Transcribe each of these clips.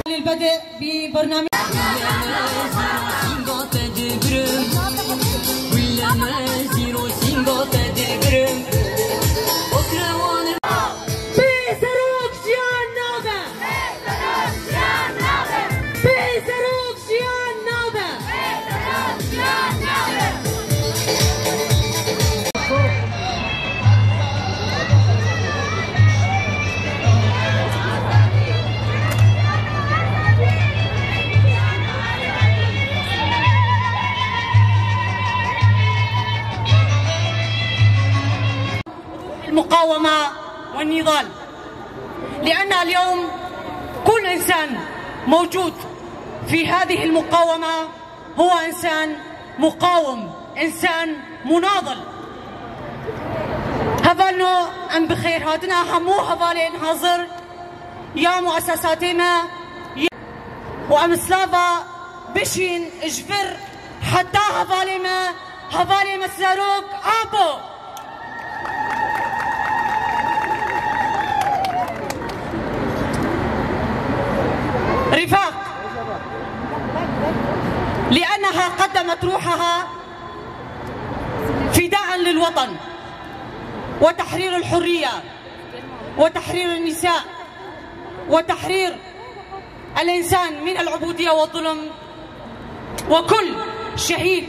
للبدء ببرنامج المقاومة والنضال، لأن اليوم كل إنسان موجود في هذه المقاومة هو إنسان مقاوم، إنسان مناضل. هفالنو أم بخير هاتنا همو هفالين حاضر يا مؤسساتنا وأم سلافا بشين اجبر حتى هفالي مساروك أبو رفاق، لأنها قدمت روحها فداء للوطن وتحرير الحرية وتحرير النساء وتحرير الإنسان من العبودية والظلم. وكل شهيد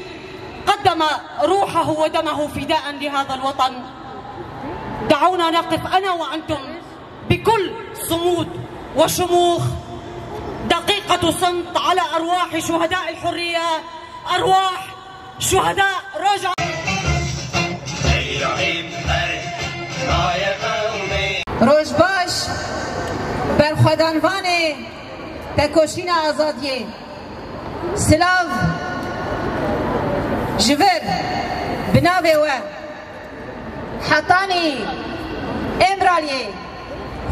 قدم روحه ودمه فداء لهذا الوطن. دعونا نقف أنا وأنتم بكل صمود وشموخ دقيقة صمت على أرواح شهداء الحرية، أرواح شهداء رجع. روز باش برخوادانوانه تکوشین آزادیه سلاو جبر بناوه و حطانی امرالیه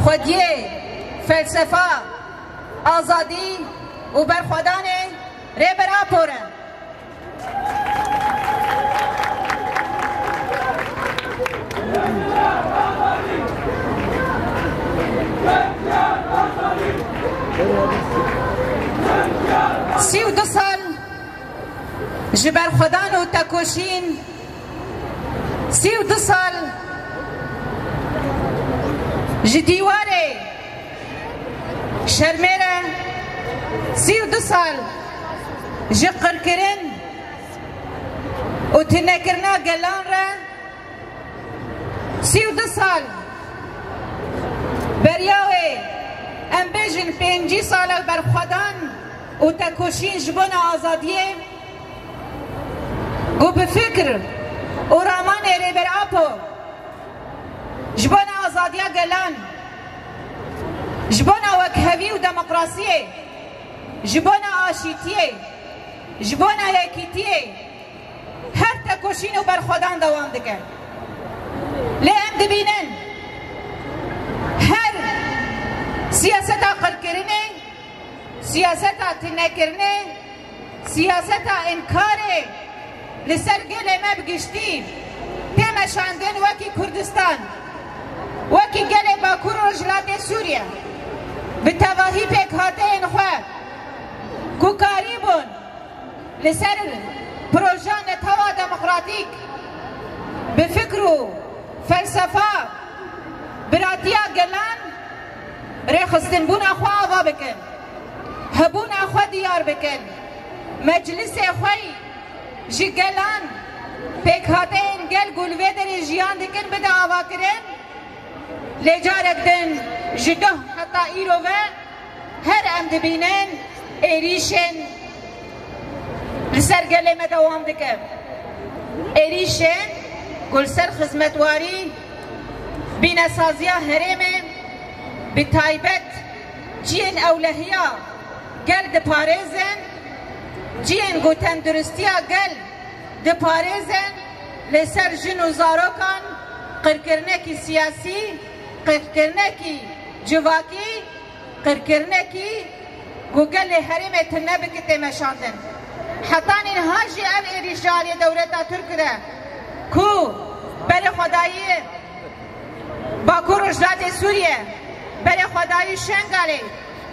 خودیه فلسفه آزادی و برخوادانه ریبر آپوره. سی و دو سال جبر خودان و تکوشین، 32 سال جدیواره شرمیره، 32 سال جقر کرن و تنکرنا گلان را، 32 سال بریاوه ام بیجن 5 سال برخودان و تکوشین جبون آزادیه و بفکر و رامان ریبر آپو جبون آزادیه گلان، جبون وکهوی و دموکراسیه، جبون آشیتیه، جبون یکیتیه، هر تکوشین و برخودان دوام دکن. لیم دبینن هر سیاست عقل کرنه، سیاست تنکرنه، سیاست انکاره لسر گل ما بگشتی تمشاندن وکی کردستان وکی گل باکور و رجلات سوریا به تواهی پیک هاته انخواه کوکاری بون لسر پروژان توا دموکراتیک به فکر و فلسفه براتیا گلان ریخستن بون اخواه آوا بکن، هبون اخواه دیار بکن، مجلس اخواه جی گلان پیک هاته این گل گلوه در جیان دکن بده آوا کرن لجارک دن جده حتی ایرو و هر ام دبینن ایریشن لسر گل ما دوام دکن ایریشن گل سر خزمتواری بین سازیا هرمه بتایبت جین اولهیا گل دپارزن جین گو تندرستیا گل دپارزن لسر جن و زاروکان قرکرنه کی سیاسی، قرکرنه کی جواکی، قرکرنه کی گوگل هرم تنبک تمشاندن حتی نهاجی اب رجال دولت ترک ده کو بر خدایی باکو رجلات سوریه بر خدایی شنگالی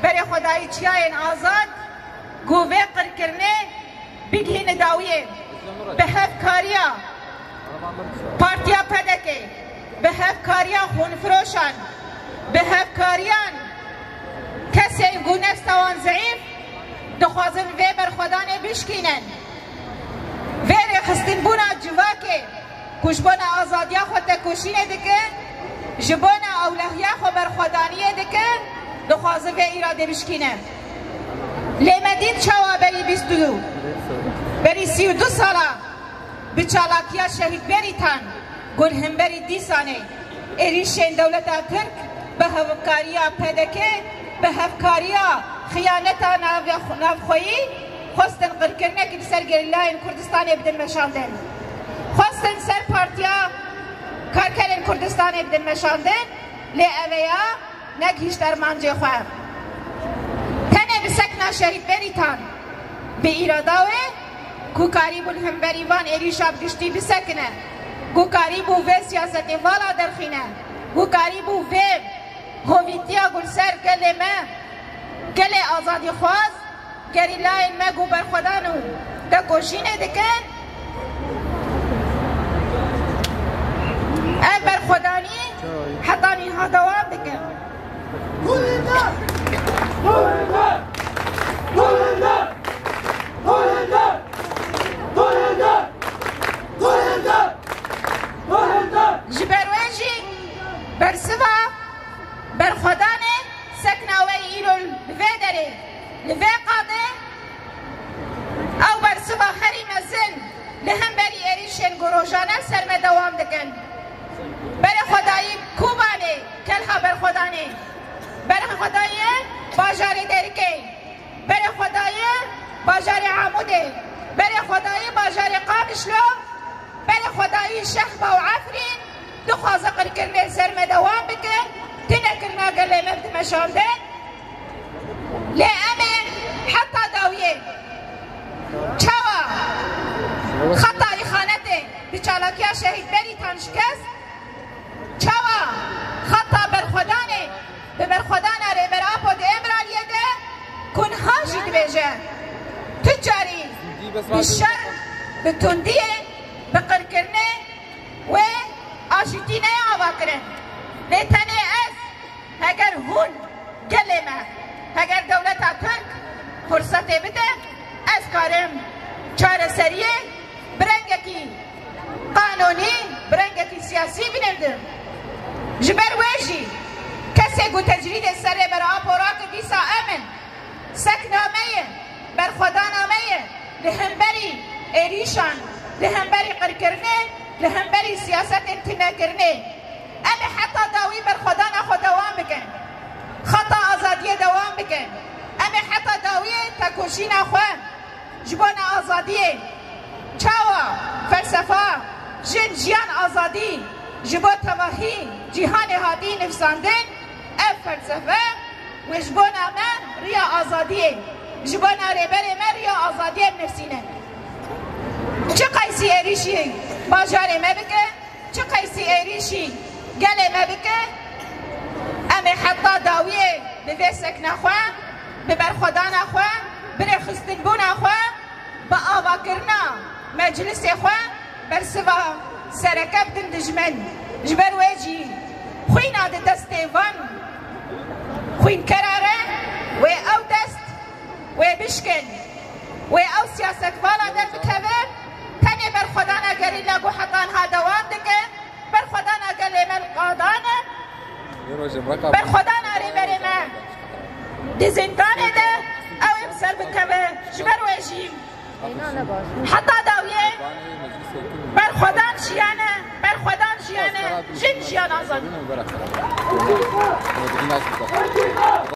بر خدایی چیاین آزاد گوه قرکرنه بگهین داویه به هفکاریا پارتیا پدکه به هفکاریا خونفروشان به هفکاریان کسی گو نفس توان ضعیف دخوازن وی برخودانه بشکینن وی رخستن بونا جواکه کش بونا آزادیا خود تکوشینه دکه جبونا اولهیا خود برخودانیه دکه دخوازن وی ایراده بشکینن لیمدین چوا بری 22 بری 32 سالا بچالاکیا شهید بریتان گل هم بری دیسانه ایریشین دولت ترک به هفکاریا پدکه به هفکاریا خیانتا نافخویی خواستن قرکرنه که بسر گریلاین کردستان بدن مشاندن خواستن سر پارتیا کارکرین کردستان بدن مشاندن لی اویا نگهیش در منجه خواه تنه بسکنا شهید بریتان به ایراداوه کو کاری بول هم بریوان ایریشاب گشتی بسکنه گو کاری بو وی سیاست والا درخینه گو کاری بو وی هویتیا گل سر گل ما گل آزادی خواست گریلاین ما گو برخودانو دا کوشینه دکن ای برخودانی حتی اینها دوام بکن جبروانجی برسوا برخودانه سکناوی ایرو لوی داره لوی قاده او برسوا خری مزن لهم بری ایریشن گروژانه سرمه دوام دکن بر خدایی کوبانه کلها برخودانه بر خدایی باجاری درکه بر خدایی باجاری عموده بر خدایی باجاری قابشلو بر خدایی شهبه و عفرین دخوازه قرکرنه سرمه دوام بکن تنكرنا قال لي مبدأ مشاندن لأمن حتى داوية شوا خطأ إخانته بچالاكيا شهيد بري تنشكس شوا خطأ برخدانه ببرخدانه ربر آپو دي امرال يده كن هاجي دبيجه تجاري بالشر بتندية بقركرنه و آشتينه آواكرن لتنه اگر هون گلمه اگر دولت ترک فرصت بده از کارم چاره سریه برنگکی قانونی برنگکی سیاسی بنردم جبر ویجی کسی گو تجرید سره بر آب و راک دیسا امن سکنامه بر خدانامه لهمبری ایریشان لهمبری قرکرنه لهمبری سیاست انتنا کرنه اما حتی داوی بر خدا نخود دوام بکن خطا آزادی دوام بکن اما حتی داوی تکوشی نخواه جبان آزادی چاوا فلسفه جن جیان آزادی جبان تواهی جهان هادی نفساندن اف فلسفه و جبان ما ریا آزادی جبان ربر ما ریا آزادی نفسینه چه قیسی ایریشی باجار ما بکن چه قیسی ایریشی گله ما بکه اما حتی داویه به سکن خواه به برخدا نخواه بره خستن بو نخواه با آوا کرنا مجلس خواه بر سوا سرکب دن دجمن جبر ویجی خوین آده دست وان خوین کراره و او دست و بشکن و او سیاست والا در بکبر تنی برخدا نگری لگو حطان ها دوام دکن بر خدا نگلی من قادانه بر خدا ناری بری من دی زندانه ده او امسر بکوه جبر ویجیم حتی داویه بر خدا شیانه بر خدا شیانه جن شیان آزاد